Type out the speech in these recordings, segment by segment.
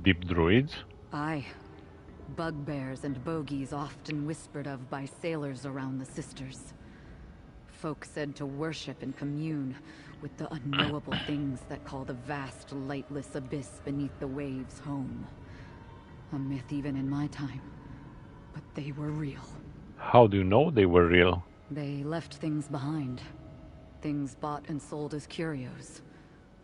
Deep druids? Aye. Bugbears and bogies often whispered of by sailors around the Sisters. Folk said to worship and commune with the unknowable things that call the vast, lightless abyss beneath the waves home. A myth even in my time. But they were real. How do you know they were real? They left things behind. Things bought and sold as curios.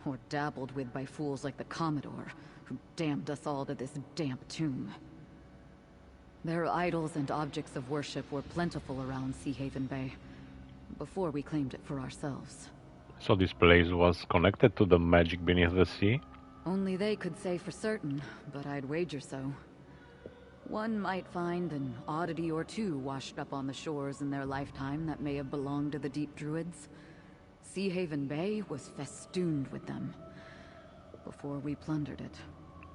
Or dabbled with by fools like the Commodore, who damned us all to this damp tomb. Their idols and objects of worship were plentiful around Sea Haven Bay, before we claimed it for ourselves. So this place was connected to the magic beneath the sea? Only they could say for certain, but I'd wager so. One might find an oddity or two washed up on the shores in their lifetime that may have belonged to the Deep Druids. Sea Haven Bay was festooned with them, before we plundered it.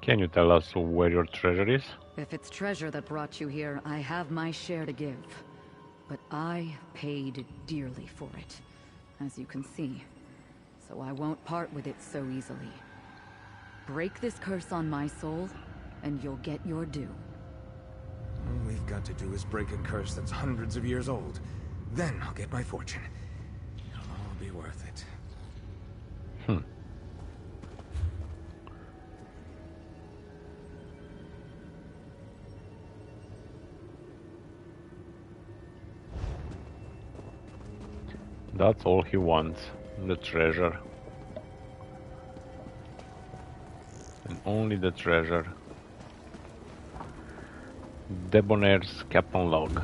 Can you tell us where your treasure is? If it's treasure that brought you here, I have my share to give. But I paid dearly for it, as you can see. So I won't part with it so easily. Break this curse on my soul, and you'll get your due. All we've got to do is break a curse that's hundreds of years old. Then I'll get my fortune. It'll all be worth it. That's all he wants, the treasure. And only the treasure. Debonaire's captain log.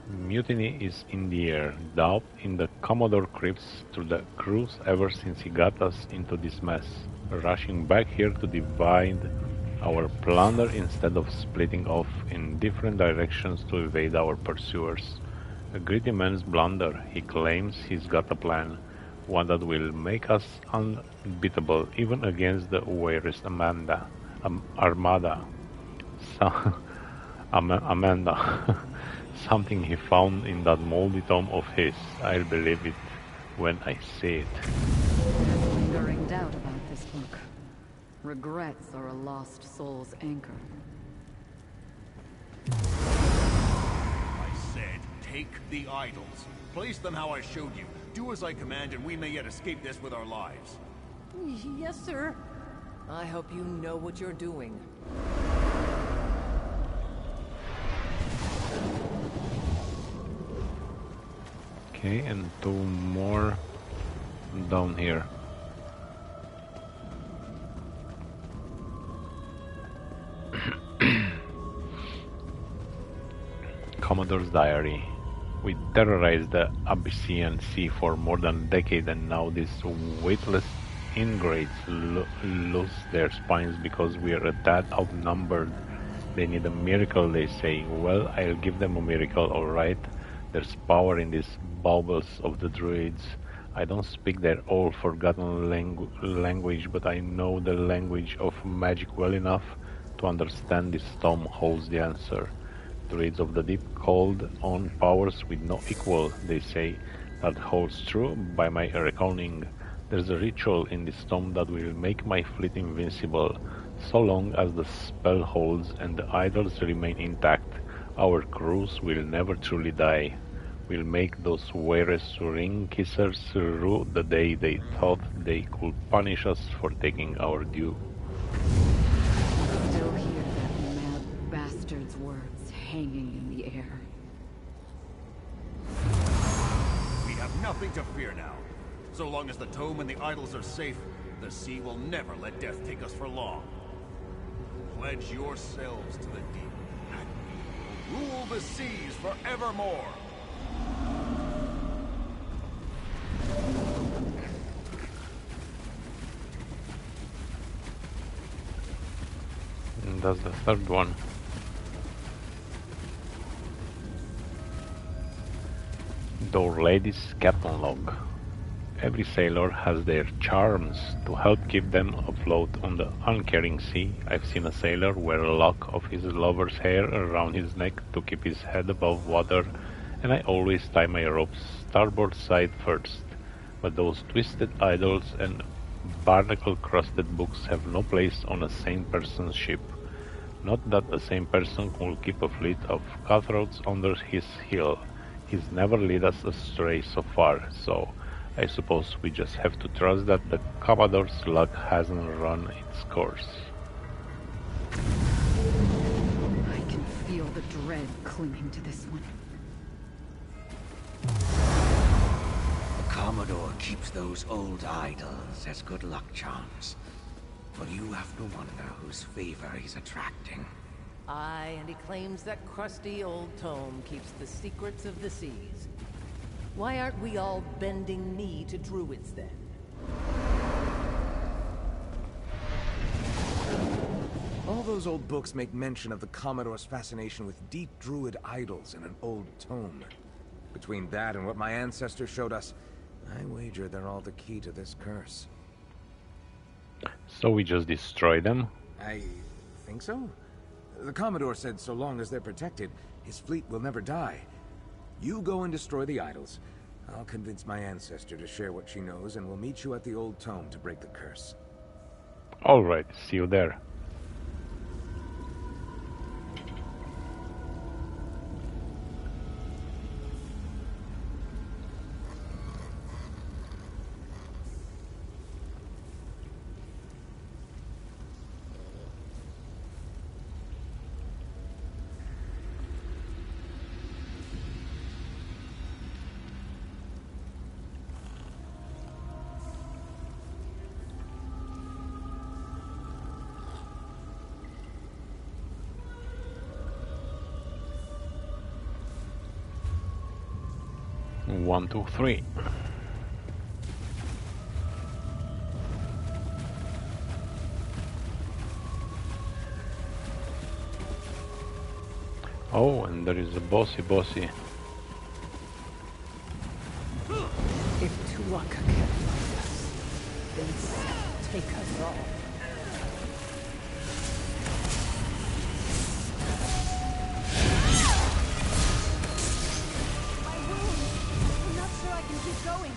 Mutiny is in the air. Doubt in the Commodore creeps through the crews ever since he got us into this mess. Rushing back here to divide our plunder instead of splitting off in different directions to evade our pursuers. A greedy man's blunder. He claims he's got a plan, one that will make us unbeatable even against the weariest armada. Amanda. Something he found in that moldy tome of his. I'll believe it when I see it. There's lingering doubt about this book. Regrets are a lost soul's anchor. I said, take the idols. Place them how I showed you. Do as I command and we may yet escape this with our lives. Yes, sir. I hope you know what you're doing. Okay, and two more down here. Commodore's diary. We terrorized the Abyssinian Sea for more than a decade, and now these weightless ingrates lose their spines because we are a tad outnumbered. They need a miracle, they say. Well, I'll give them a miracle, alright. There's power in these baubles of the druids. I don't speak their old forgotten language, but I know the language of magic well enough to understand this tome holds the answer. Druids of the deep called on powers with no equal, they say. That holds true by my reckoning. There's a ritual in this tome that will make my fleet invincible, so long as the spell holds and the idols remain intact. Our crews will never truly die. We'll make those wearers ring kissers rue the day they thought they could punish us for taking our due. Still hear that mad bastard's words hanging in the air. We have nothing to fear now. So long as the tome and the idols are safe, the sea will never let death take us for long. Pledge yourselves to the deep, and we will rule the seas forevermore. And that's the third one. Door Lady's captain log. Every sailor has their charms to help keep them afloat on the uncaring sea. I've seen a sailor wear a lock of his lover's hair around his neck to keep his head above water, and I always tie my ropes starboard side first. But those twisted idols and Barnacle-crusted books have no place on a sane person's ship. Not that a sane person could keep a fleet of cutthroats under his heel. He's never led us astray so far, so I suppose we just have to trust that the Commodore's luck hasn't run its course. I can feel the dread clinging to this one. The Commodore keeps those old idols as good luck charms. But you have to wonder whose favor he's attracting. Aye, and he claims that crusty old tome keeps the secrets of the seas. Why aren't we all bending knee to druids then? All those old books make mention of the Commodore's fascination with deep druid idols in an old tome. Between that and what my ancestors showed us, I wager they're all the key to this curse. So we just destroy them? I think so. The Commodore said so long as they're protected, his fleet will never die. You go and destroy the idols. I'll convince my ancestor to share what she knows, and we'll meet you at the old tome to break the curse. Alright, see you there. One, two, three. Oh, and there is a bossy. If Tuaka can't find us, then Seth take us all. I'm not sure I can keep going.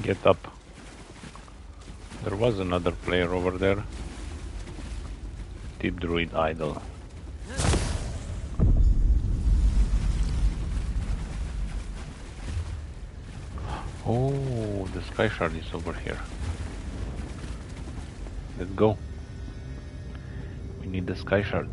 Get up. There was another player over there. Deep Druid Idol. Oh, the Sky Shard is over here. Let's go. We need the Sky Shard.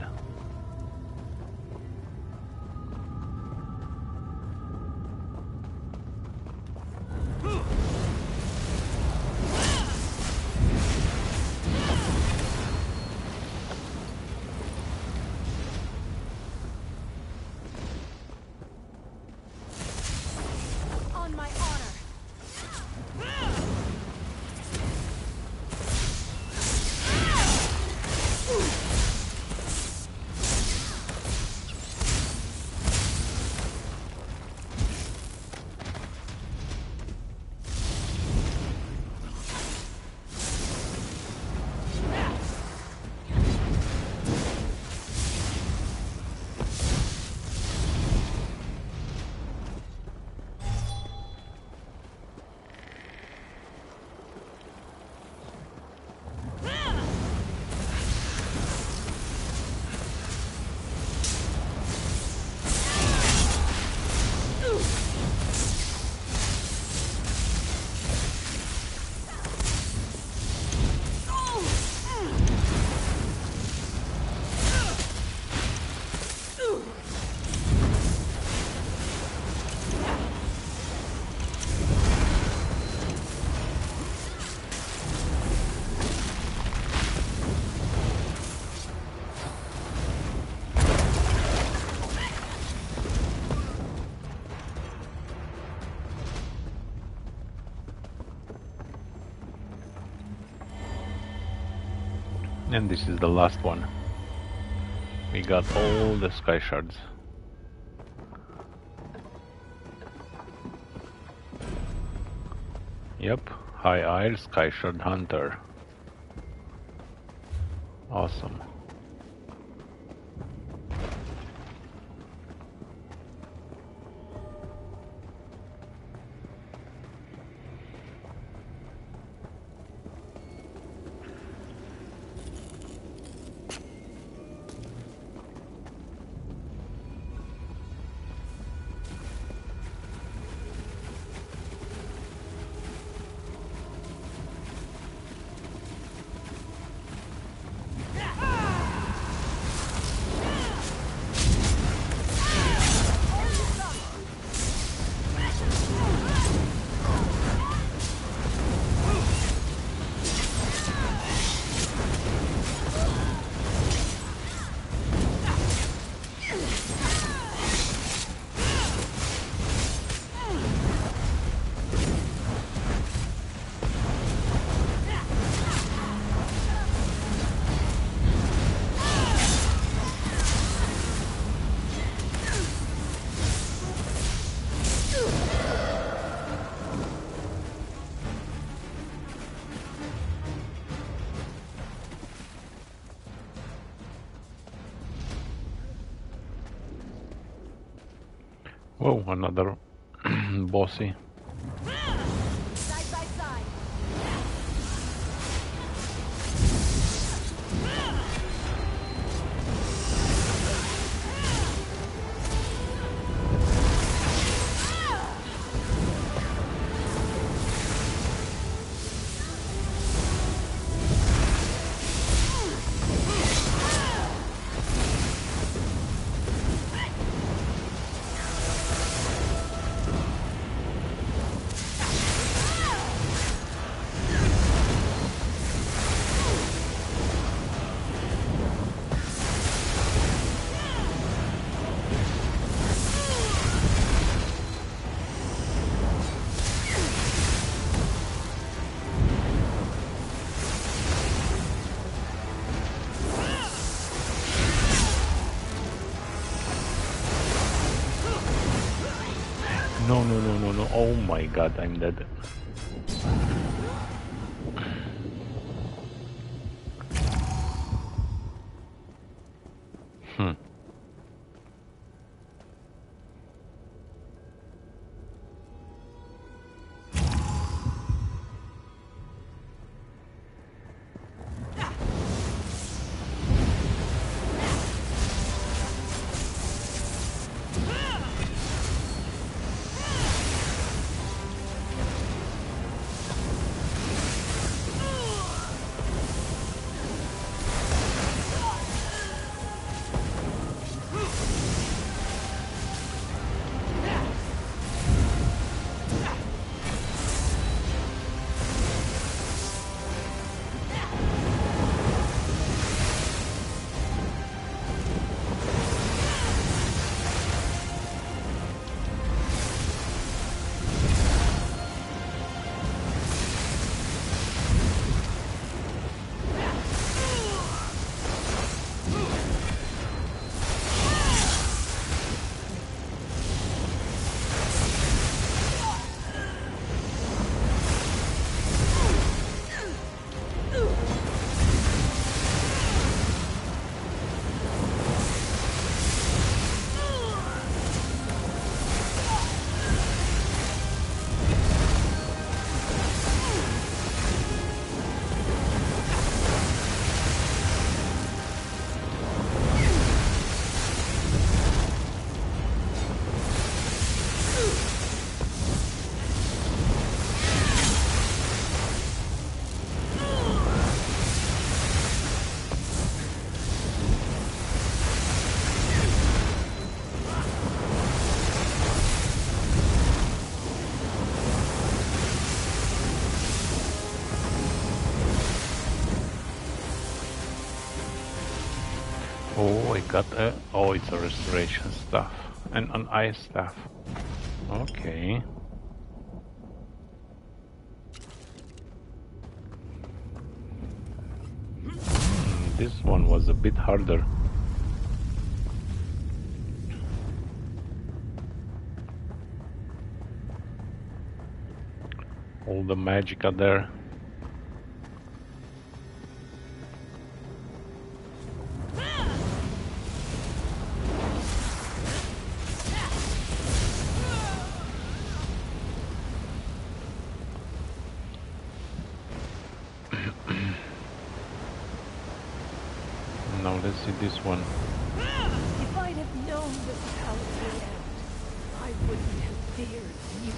And this is the last one. We got all the sky shards. Yep, High Isle Sky Shard Hunter. Awesome. Whoa, another bossy. Side by side. No, no, no, no, no. Oh my god, I'm dead. Hmm. Oh, I got a... Oh, it's a restoration stuff. And an ice staff. Okay. This one was a bit harder. All the magic are there. Now let's see this one. If I'd have known this is how it would end, I wouldn't have feared you.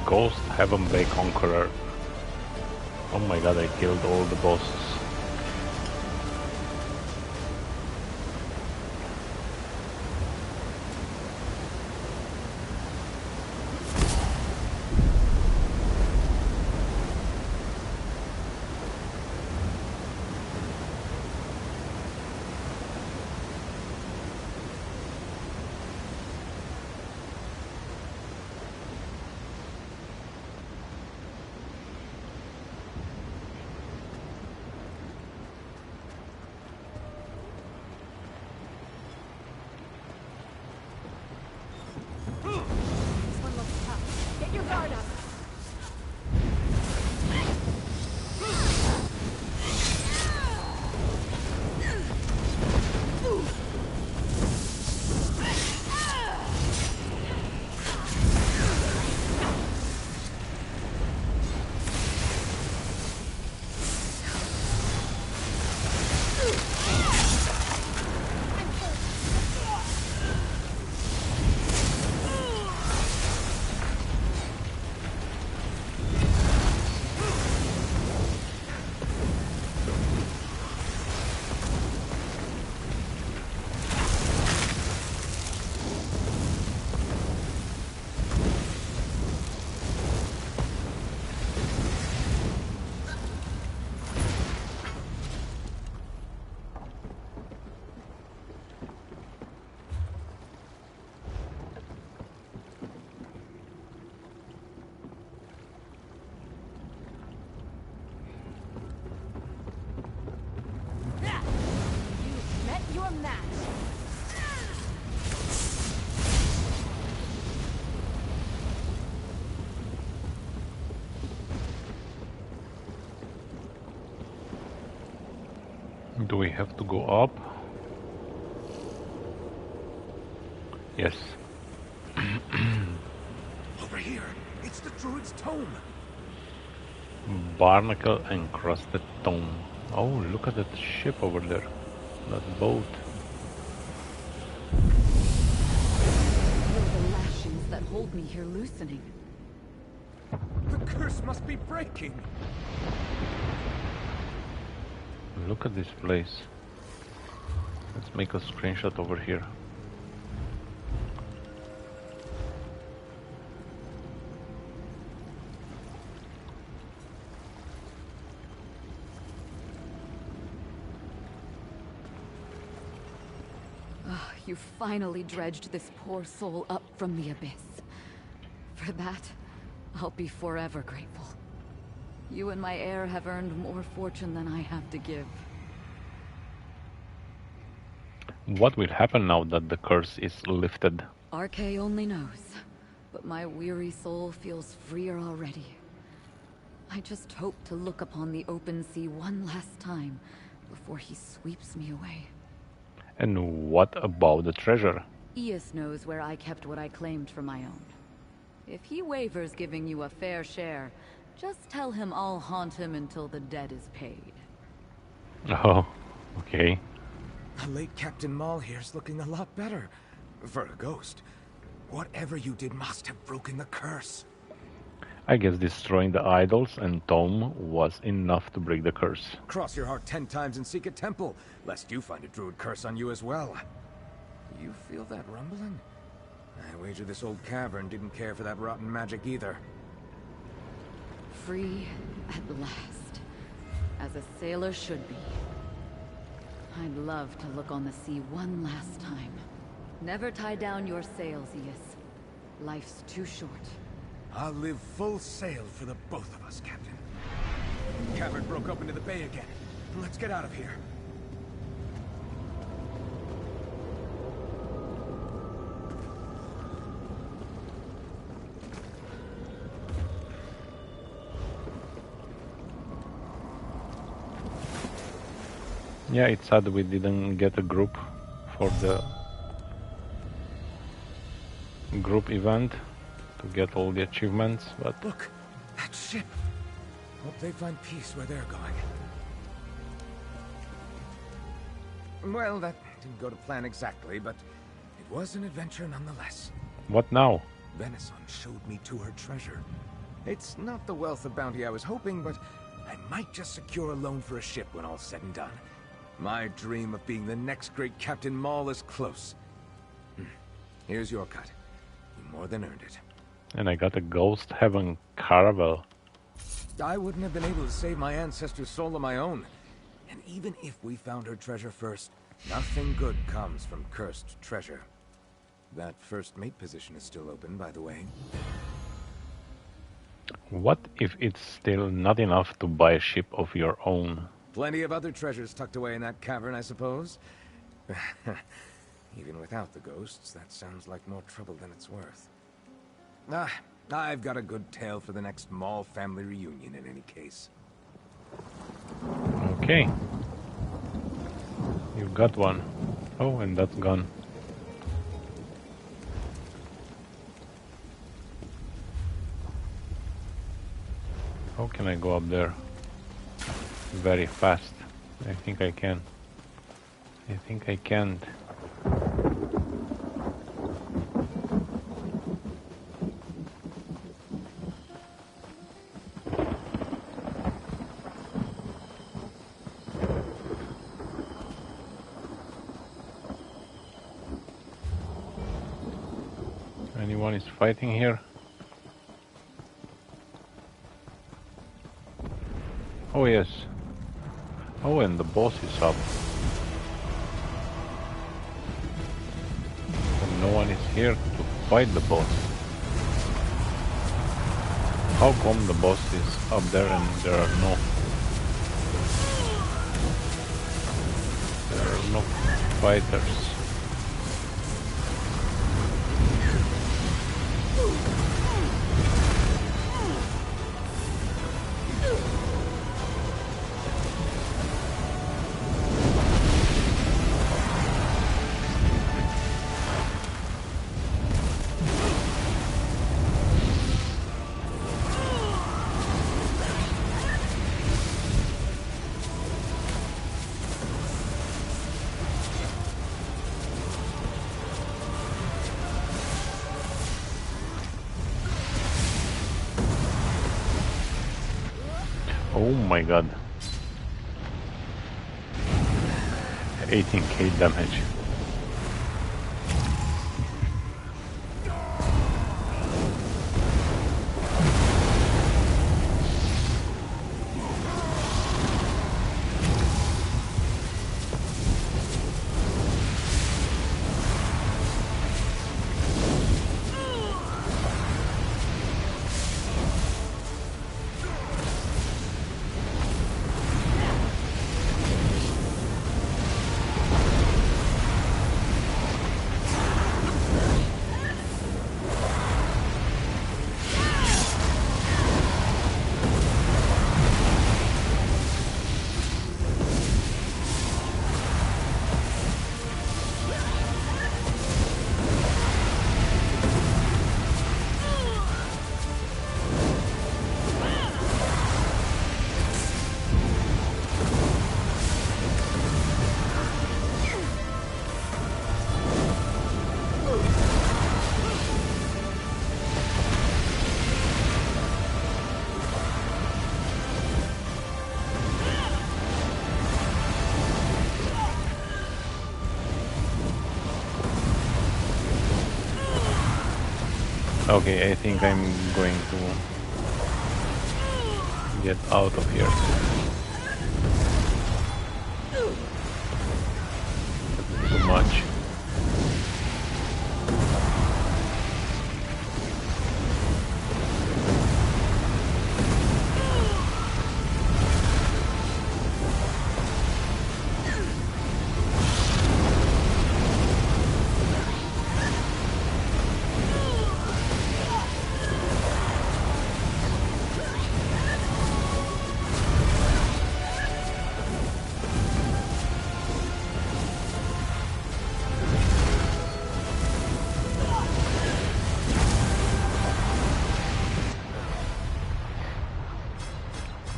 Ghost Heaven Bay Conqueror. Oh my god, I killed all the bosses. Do we have to go up? Yes. Over here. It's the druid's tome. Barnacle encrusted tome. Oh, look at that ship over there. That boat. Feel the lashings that hold me here loosening. The curse must be breaking. Look at this place. Let's make a screenshot over here. You finally dredged this poor soul up from the abyss. For that, I'll be forever grateful. You and my heir have earned more fortune than I have to give. What will happen now that the curse is lifted? RK only knows, but my weary soul feels freer already. I just hope to look upon the open sea one last time before he sweeps me away. And what about the treasure? Ius knows where I kept what I claimed for my own. If he wavers giving you a fair share, just tell him I'll haunt him until the debt is paid. Oh, okay. The late Captain Maul here's looking a lot better. For a ghost. Whatever you did must have broken the curse. I guess destroying the idols and tome was enough to break the curse. Cross your heart 10 times and seek a temple, lest you find a druid curse on you as well. You feel that rumbling? I wager this old cavern didn't care for that rotten magic either. Free at last, as a sailor should be. I'd love to look on the sea one last time. Never tie down your sails, Ius. Life's too short. I'll live full sail for the both of us, Captain. The cavern broke up into the bay again. Let's get out of here. Yeah, it's sad we didn't get a group for the group event to get all the achievements, but Look, that ship. Hope they find peace where they're going. Well, that didn't go to plan exactly, but it was an adventure nonetheless. what now? Venison showed me to her treasure. It's not the wealth of bounty I was hoping, but I might just secure a loan for a ship when all's said and done. My dream of being the next great Captain Maul is close. Here's your cut. You more than earned it. And I got a Ghost Heaven Caravel. I wouldn't have been able to save my ancestor's soul on my own. And even if we found her treasure first, nothing good comes from cursed treasure. That first mate position is still open, by the way. What if it's still not enough to buy a ship of your own? Plenty of other treasures tucked away in that cavern, I suppose. Even without the ghosts, that sounds like more trouble than it's worth. I've got a good tale for the next Maul family reunion in any case. Okay. You got one. Oh, and that's gone. How can I go up there? Very fast. I think I can. I think I can't. Anyone is fighting here? Oh yes. Oh, and the boss is up. And no one is here to fight the boss. How come the boss is up there and there are no fighters? Oh my god. 18k damage. Okay, I think I'm going to get out of here. Too much.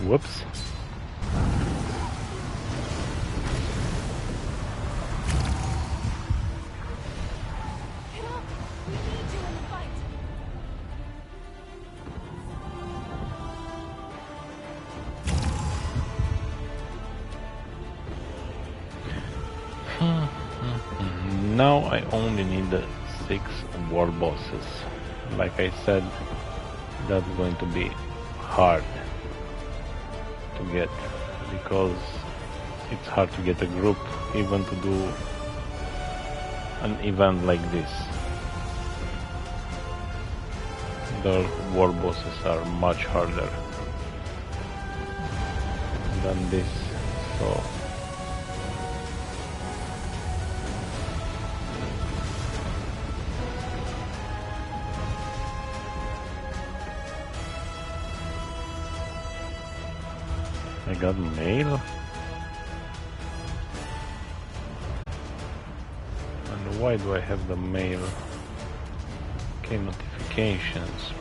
Whoops. Get up! We need you in the fight! Now I only need 6 war bosses. Like I said, that's going to be hard to get, because it's hard to get a group even to do an event like this. The war bosses are much harder than this, so I got mail? And why do I have the mail? Okay, notifications.